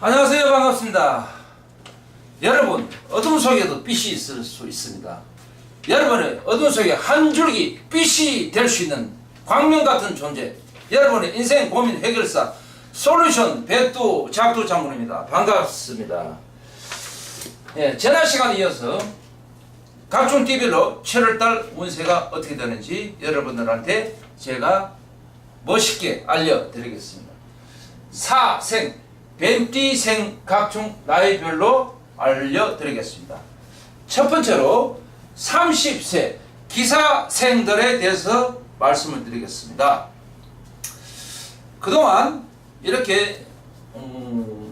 안녕하세요. 반갑습니다. 여러분, 어둠 속에도 빛이 있을 수 있습니다. 여러분의 어둠 속에 한 줄기 빛이 될 수 있는 광명 같은 존재, 여러분의 인생 고민 해결사 솔루션 배뚜 작두 장군입니다. 반갑습니다. 지난 시간에 이어서 각종 TV로 7월달 운세가 어떻게 되는지 여러분들한테 제가 멋있게 알려드리겠습니다. 사생 뱀띠생 각종 나이별로 알려드리겠습니다. 첫 번째로 30세 기사생들에 대해서 말씀을 드리겠습니다. 그동안 이렇게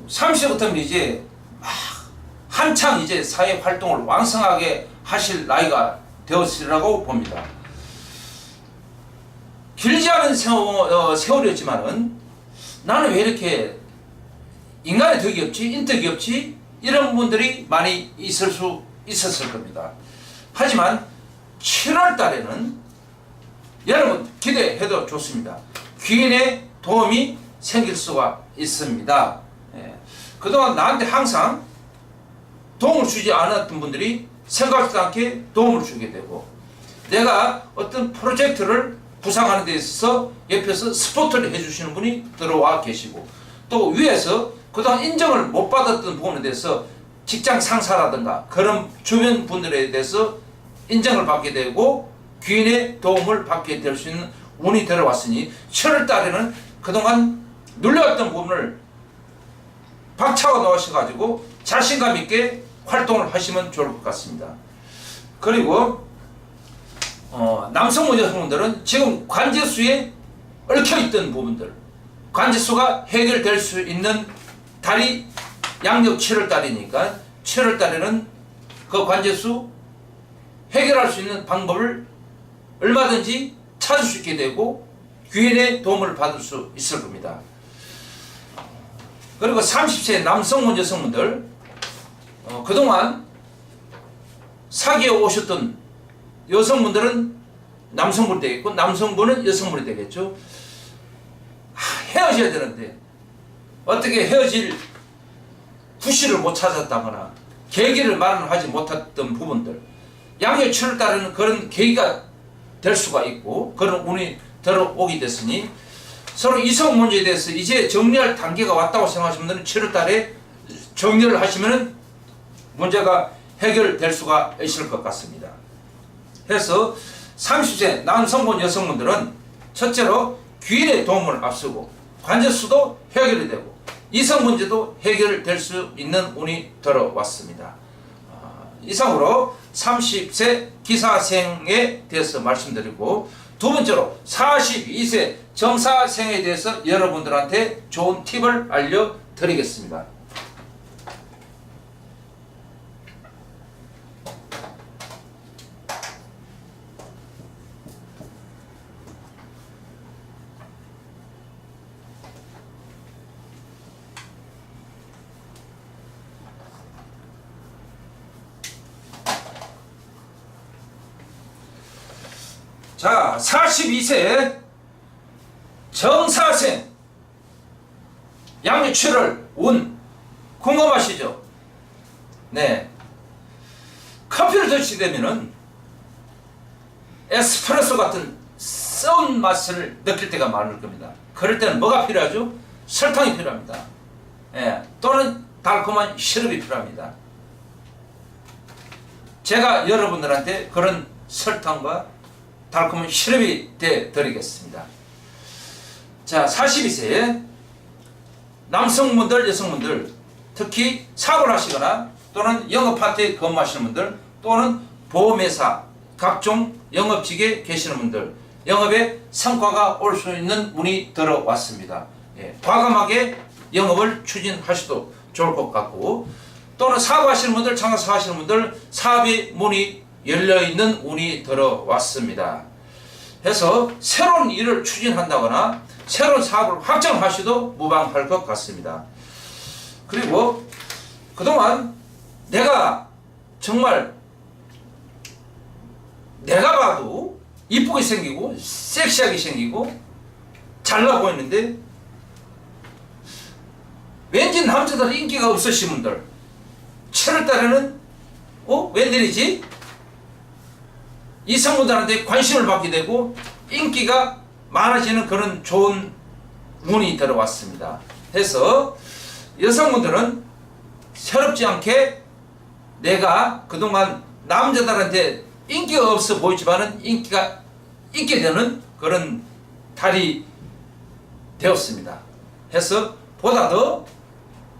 30세부터는 이제 한창 이제 사회 활동을 왕성하게 하실 나이가 되었으리라고 봅니다. 길지 않은 세월이었지만은 나는 왜 이렇게 인간의 덕이 없지, 인덕이 없지, 이런 분들이 많이 있었을 겁니다. 하지만 7월 달에는 여러분 기대해도 좋습니다. 귀인의 도움이 생길 수가 있습니다. 그동안 나한테 항상 도움을 주지 않았던 분들이 생각지도 않게 도움을 주게 되고, 내가 어떤 프로젝트를 구상하는 데 있어서 옆에서 스포트를 해주시는 분이 들어와 계시고, 또 위에서 그동안 인정을 못 받았던 부분에 대해서 직장 상사라든가 그런 주변 분들에 대해서 인정을 받게 되고 귀인의 도움을 받게 될 수 있는 운이 들어왔으니 7월 달에는 그동안 눌려왔던 부분을 박차고 나오셔가지고 자신감 있게 활동을 하시면 좋을 것 같습니다. 그리고 남성분 여성분들은 지금 관제수에 얽혀있던 부분들, 관제수가 해결될 수 있는 달이 양력 7월 달이니까 7월 달에는 그 관제수 해결할 수 있는 방법을 얼마든지 찾을 수 있게 되고 귀인의 도움을 받을 수 있을 겁니다. 그리고 30세 남성분 여성분들, 그동안 사귀어 오셨던 여성분들은 남성분이 되겠고 남성분은 여성분이 되겠죠. 헤어져야 되는데 어떻게 헤어질 구실을 못 찾았다거나 계기를 마련하지 못했던 부분들, 양력 7월 달에는 그런 계기가 될 수가 있고 그런 운이 들어오게 됐으니 서로 이성 문제에 대해서 이제 정리할 단계가 왔다고 생각하시는 분들은 7월 달에 정리를 하시면 문제가 해결될 수가 있을 것 같습니다. 그래서 30세 남성분 여성분들은 첫째로 귀인의 도움을 앞서고 관제수도 해결이 되고 이성 문제도 해결될 수 있는 운이 들어왔습니다. 이상으로 30세 기사생에 대해서 말씀드리고, 두 번째로 42세 정사생에 대해서 여러분들한테 좋은 팁을 알려드리겠습니다. 자, 42세 정사생 양력 7월 운 궁금하시죠? 네. 커피를 드시게 되면은 에스프레소 같은 썩은 맛을 느낄 때가 많을 겁니다. 그럴 때는 뭐가 필요하죠? 설탕이 필요합니다. 또는 달콤한 시럽이 필요합니다. 제가 여러분들한테 그런 설탕과 달콤한 시럽이 되어드리겠습니다. 자, 42세 남성분들 여성분들, 특히 사고를 하시거나 또는 영업파트에 근무하시는 분들, 또는 보험회사 각종 영업직에 계시는 분들, 영업에 성과가 올 수 있는 운이 들어왔습니다. 과감하게 영업을 추진하셔도 좋을 것 같고, 또는 사고하시는 분들, 창업하시는 분들, 사업의 문이 열려있는 운이 들어왔습니다. 해서 새로운 일을 추진한다거나 새로운 사업을 확정하셔도 무방할 것 같습니다. 그리고 그동안 내가 정말 내가 봐도 이쁘게 생기고 섹시하게 생기고 잘나 보이는데 왠지 남자들 인기가 없으신 분들 7월달에는 웬일이지? 이성분들한테 관심을 받게 되고 인기가 많아지는 그런 좋은 운이 들어왔습니다. 해서 여성분들은 새롭지 않게 내가 그동안 남자들한테 인기가 없어 보이지만은 인기가 있게 되는 그런 달이 되었습니다. 해서 보다 더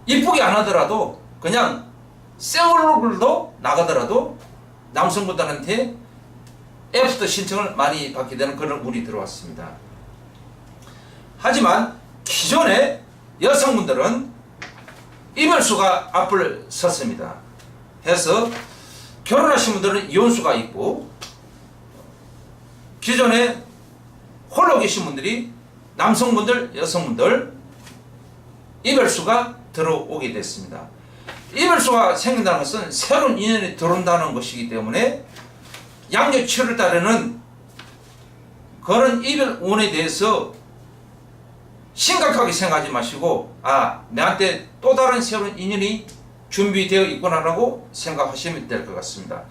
이쁘게 안 하더라도 그냥 새 얼굴도 나가더라도 남성분들한테 애프터 신청을 많이 받게 되는 그런 운이 들어왔습니다. 하지만 기존의 여성분들은 이별수가 앞을 섰습니다. 해서 결혼하신 분들은 이혼수가 있고 기존에 홀로 계신 분들이 남성분들, 여성분들 이별수가 들어오게 됐습니다. 이별수가 생긴다는 것은 새로운 인연이 들어온다는 것이기 때문에 양력 7월 달에는 그런 이별운에 대해서 심각하게 생각하지 마시고 내한테 또 다른 새로운 인연이 준비되어 있구나라고 생각하시면 될 것 같습니다.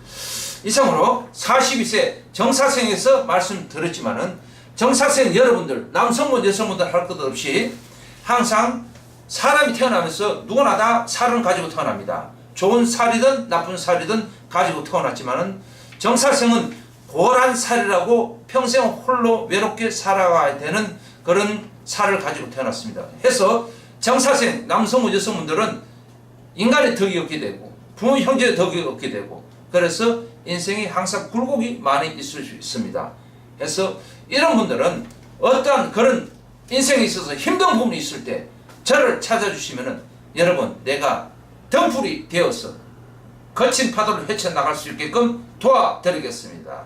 이상으로 42세 정사생에서 말씀드렸지만은 정사생 여러분들 남성분 여성분들 할 것 없이 항상 사람이 태어나면서 누구나 다 살은 가지고 태어납니다. 좋은 살이든 나쁜 살이든 가지고 태어났지만은 정사생은 고란 살이라고 평생 홀로 외롭게 살아가야 되는 그런 살을 가지고 태어났습니다. 해서 정사생 남성분 여성분들은 인간의 덕이 없게 되고 부모 형제의 덕이 없게 되고 그래서 인생이 항상 굴곡이 많이 있을 수 있습니다. 그래서 이런 분들은 어떠한 그런 인생에 있어서 힘든 부분이 있을 때 저를 찾아주시면은 여러분 내가 등불이 되어서 거친 파도를 헤쳐나갈 수 있게끔 도와드리겠습니다.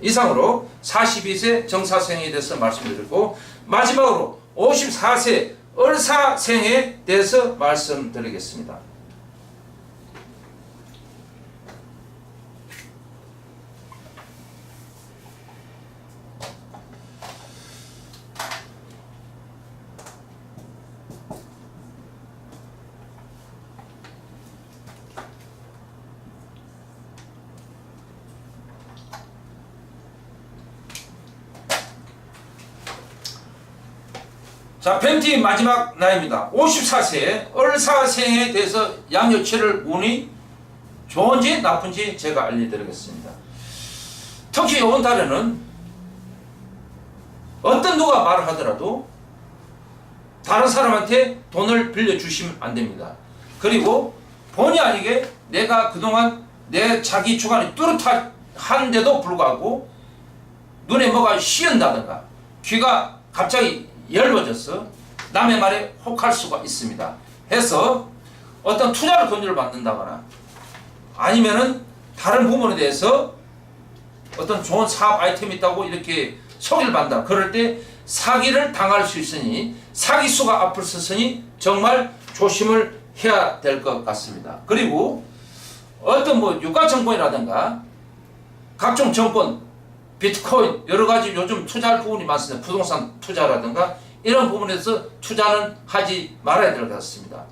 이상으로 42세 정사생에 대해서 말씀드리고 마지막으로 54세 을사생에 대해서 말씀드리겠습니다. 자, 뱀티 마지막 나이입니다. 54세 을사생에 대해서 양력치를 운이 좋은지 나쁜지 제가 알려드리겠습니다. 특히 이번 달에는 어떤 누가 말을 하더라도 다른 사람한테 돈을 빌려주시면 안 됩니다. 그리고 본의 아니게 내가 그동안 내 자기 주관이 뚜렷한데도 불구하고 눈에 뭐가 씌은다든가 귀가 갑자기 열어져서 남의 말에 혹할 수가 있습니다. 해서 어떤 투자를 권유를 받는다거나 아니면은 다른 부분에 대해서 어떤 좋은 사업 아이템이 있다고 이렇게 소개를 받는다. 그럴 때 사기를 당할 수 있으니 사기수가 앞을 섰으니 정말 조심을 해야 될 것 같습니다. 그리고 어떤 유가증권이라든가 각종 정권 비트코인 여러가지 요즘 투자할 부분이 많습니다. 부동산 투자라든가 이런 부분에서 투자는 하지 말아야 될 것 같습니다.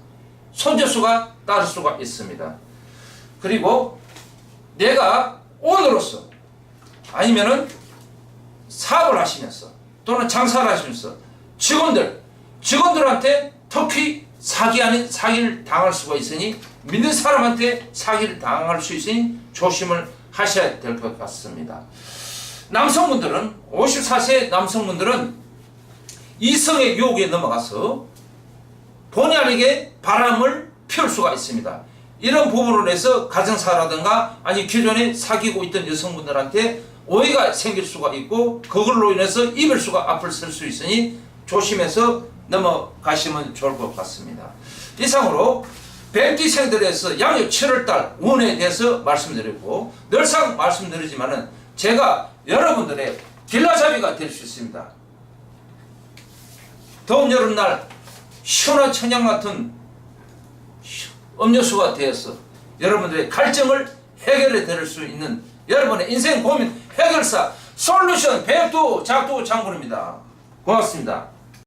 손재수가 따를 수가 있습니다. 그리고 내가 오너로서 아니면은 사업을 하시면서 또는 장사를 하시면서 직원들한테 특히 사기 아닌 사기를 당할 수가 있으니 믿는 사람한테 사기를 당할 수 있으니 조심을 하셔야 될 것 같습니다. 남성분들은 54세 남성분들은 이성의 유혹에 넘어가서 본의 아니게 바람을 피울 수가 있습니다. 이런 부분으로 해서 가정사라든가 아니 기존에 사귀고 있던 여성분들한테 오해가 생길 수가 있고 그걸로 인해서 이별수가 앞을 설 수 있으니 조심해서 넘어가시면 좋을 것 같습니다. 이상으로 뱀띠생들에서 양력 7월달 운에 대해서 말씀드리고 늘상 말씀드리지만은 제가 여러분들의 길라잡이가 될 수 있습니다. 더운 여름날 시원한 청량 같은 음료수가 되어서 여러분들의 갈증을 해결해 드릴 수 있는 여러분의 인생 고민 해결사 솔루션 백두 작두 장군입니다. 고맙습니다.